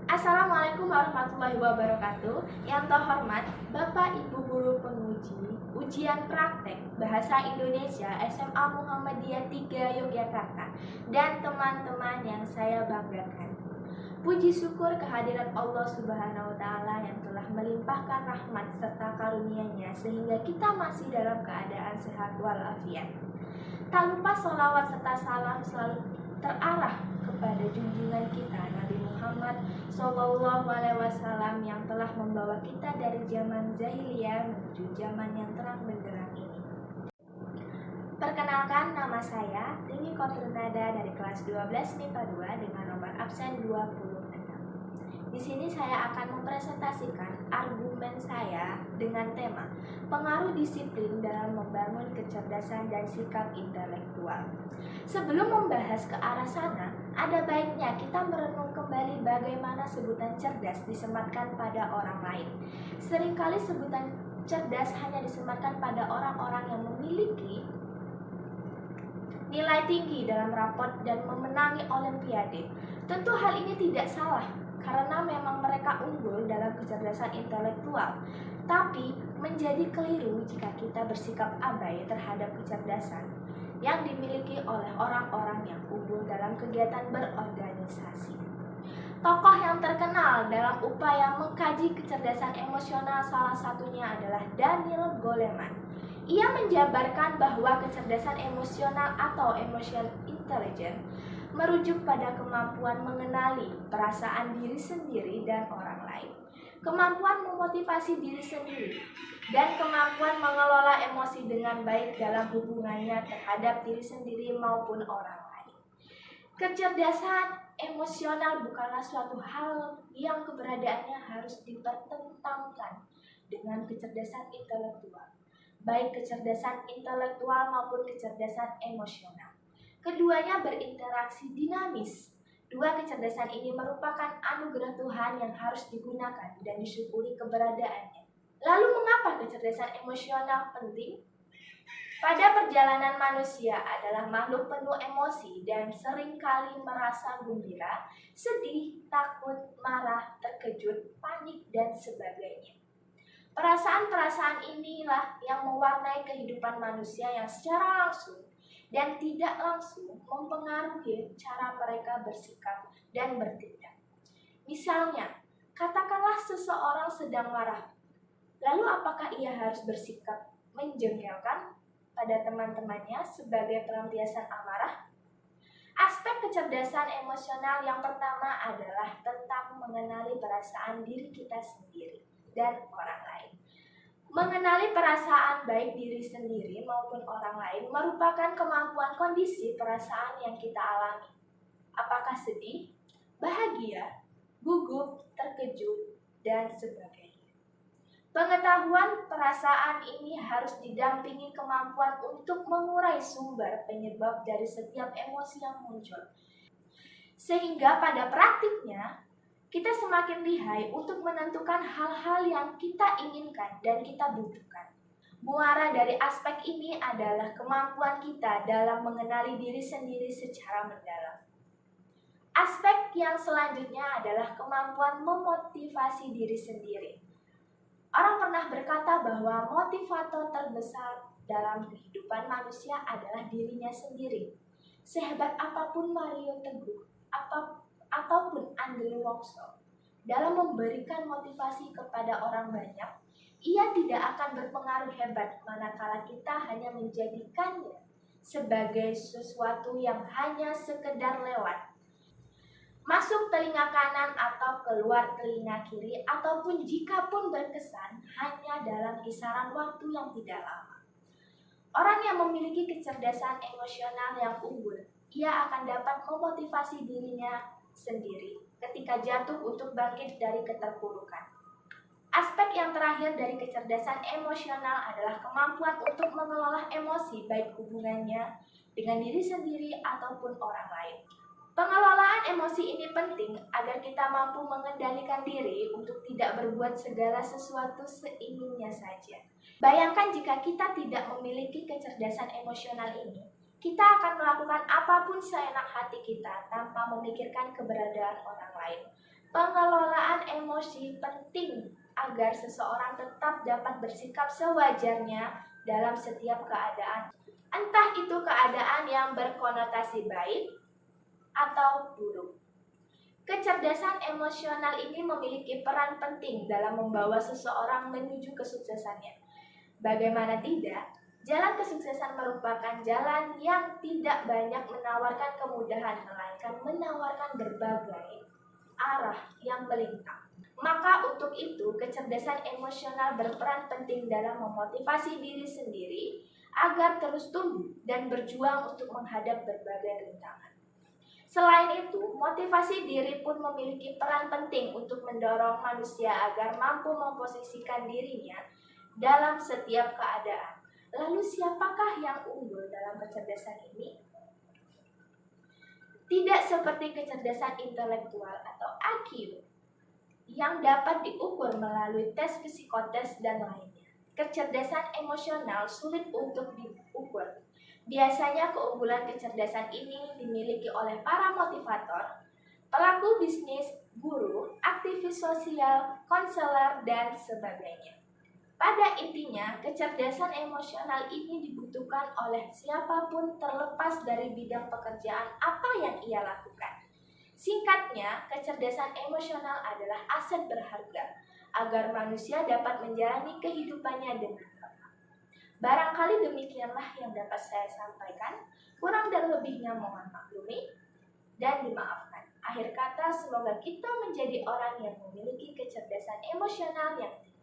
Assalamualaikum warahmatullahi wabarakatuh. Yang terhormat Bapak Ibu Guru Penguji Ujian Praktek Bahasa Indonesia SMA Muhammadiyah 3 Yogyakarta dan teman-teman yang saya banggakan. Puji syukur kehadirat Allah Subhanahu wa Ta'ala yang telah melimpahkan rahmat serta karunia-Nya sehingga kita masih dalam keadaan sehat walafiat. Tak lupa sholawat serta salam selalu terarah kepada junjungan kita Nabi Muhammad SAW yang telah membawa kita dari zaman jahiliyah menuju zaman yang terang benderang ini. Perkenalkan, nama saya Tini Koternada dari kelas 12 MIPA 2 dengan nomor absen 26. Di sini saya akan mempresentasikan argumen saya dengan tema pengaruh disiplin dalam membangun kecerdasan dan sikap intelektual. Sebelum membahas ke arah sana, ada baiknya kita merenung kembali bagaimana sebutan cerdas disematkan pada orang lain. Seringkali sebutan cerdas hanya disematkan pada orang-orang yang memiliki nilai tinggi dalam raport dan memenangi olimpiade. Tentu hal ini tidak salah, karena memang mereka unggul dalam kecerdasan intelektual. Tapi menjadi keliru jika kita bersikap abai terhadap kecerdasan yang dimiliki oleh orang-orang yang unggul dalam kegiatan berorganisasi. Tokoh yang terkenal dalam upaya mengkaji kecerdasan emosional salah satunya adalah Daniel Goleman. Ia menjabarkan bahwa kecerdasan emosional atau emotional intelligence merujuk pada kemampuan mengenali perasaan diri sendiri dan orang lain, kemampuan memotivasi diri sendiri, dan kemampuan mengelola emosi dengan baik dalam hubungannya terhadap diri sendiri maupun orang lain. Kecerdasan emosional bukanlah suatu hal yang keberadaannya harus dipertentangkan dengan kecerdasan intelektual, baik kecerdasan intelektual maupun kecerdasan emosional. Keduanya berinteraksi dinamis. Dua kecerdasan ini merupakan anugerah Tuhan yang harus digunakan dan disyukuri keberadaannya. Lalu mengapa kecerdasan emosional penting? Pada perjalanan manusia adalah makhluk penuh emosi dan seringkali merasa gembira, sedih, takut, marah, terkejut, panik, dan sebagainya. Perasaan-perasaan inilah yang mewarnai kehidupan manusia yang secara langsung dan tidak langsung mempengaruhi cara mereka bersikap dan bertindak. Misalnya, katakanlah seseorang sedang marah. Lalu apakah ia harus bersikap menjengkelkan pada teman-temannya sebagai pelampiasan amarah? Aspek kecerdasan emosional yang pertama adalah tentang mengenali perasaan diri kita sendiri dan orang lain. Mengenali perasaan baik diri sendiri maupun orang lain merupakan kemampuan kondisi perasaan yang kita alami. Apakah sedih, bahagia, gugup, terkejut, dan sebagainya. Pengetahuan perasaan ini harus didampingi kemampuan untuk mengurai sumber penyebab dari setiap emosi yang muncul. Sehingga pada praktiknya, kita semakin lihai untuk menentukan hal-hal yang kita inginkan dan kita butuhkan. Muara dari aspek ini adalah kemampuan kita dalam mengenali diri sendiri secara mendalam. Aspek yang selanjutnya adalah kemampuan memotivasi diri sendiri. Orang pernah berkata bahwa motivator terbesar dalam kehidupan manusia adalah dirinya sendiri. Sehebat apapun Mario Teguh, ataupun Andre Wongso dalam memberikan motivasi kepada orang banyak, ia tidak akan berpengaruh hebat manakala kita hanya menjadikannya sebagai sesuatu yang hanya sekedar lewat, masuk telinga kanan atau keluar telinga kiri, ataupun jikapun berkesan hanya dalam kisaran waktu yang tidak lama. Orang yang memiliki kecerdasan emosional yang unggul, ia akan dapat memotivasi dirinya sendiri ketika jatuh untuk bangkit dari keterpurukan. Aspek yang terakhir dari kecerdasan emosional adalah kemampuan untuk mengelola emosi baik hubungannya dengan diri sendiri ataupun orang lain. Pengelolaan emosi ini penting agar kita mampu mengendalikan diri untuk tidak berbuat segala sesuatu seinginnya saja. Bayangkan jika kita tidak memiliki kecerdasan emosional ini, Kita akan melakukan apapun seenak hati kita tanpa memikirkan keberadaan orang lain. Pengelolaan emosi penting agar seseorang tetap dapat bersikap sewajarnya dalam setiap keadaan. Entah itu keadaan yang berkonotasi baik atau buruk. Kecerdasan emosional ini memiliki peran penting dalam membawa seseorang menuju kesuksesannya. Bagaimana tidak, jalan kesuksesan merupakan jalan yang tidak banyak menawarkan kemudahan, melainkan menawarkan berbagai arah yang melintang. Maka untuk itu, kecerdasan emosional berperan penting dalam memotivasi diri sendiri agar terus tumbuh dan berjuang untuk menghadap berbagai rintangan. Selain itu, motivasi diri pun memiliki peran penting untuk mendorong manusia agar mampu memposisikan dirinya dalam setiap keadaan. Lalu siapakah yang unggul dalam kecerdasan ini? Tidak seperti kecerdasan intelektual atau IQ yang dapat diukur melalui tes psikotes dan lainnya. Kecerdasan emosional sulit untuk diukur. Biasanya keunggulan kecerdasan ini dimiliki oleh para motivator, pelaku bisnis, guru, aktivis sosial, konselor, dan sebagainya. Pada intinya, kecerdasan emosional ini dibutuhkan oleh siapapun terlepas dari bidang pekerjaan apa yang ia lakukan. Singkatnya, kecerdasan emosional adalah aset berharga agar manusia dapat menjalani kehidupannya dengan tenang. Barangkali demikianlah yang dapat saya sampaikan. Kurang dan lebihnya mohon maklumi dan dimaafkan. Akhir kata, semoga kita menjadi orang yang memiliki kecerdasan emosional yang tinggi.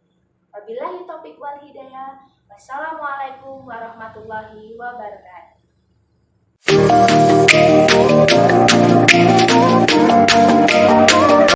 Wabillahi taufiq wal hidayah. Wassalamualaikum warahmatullahi wabarakatuh.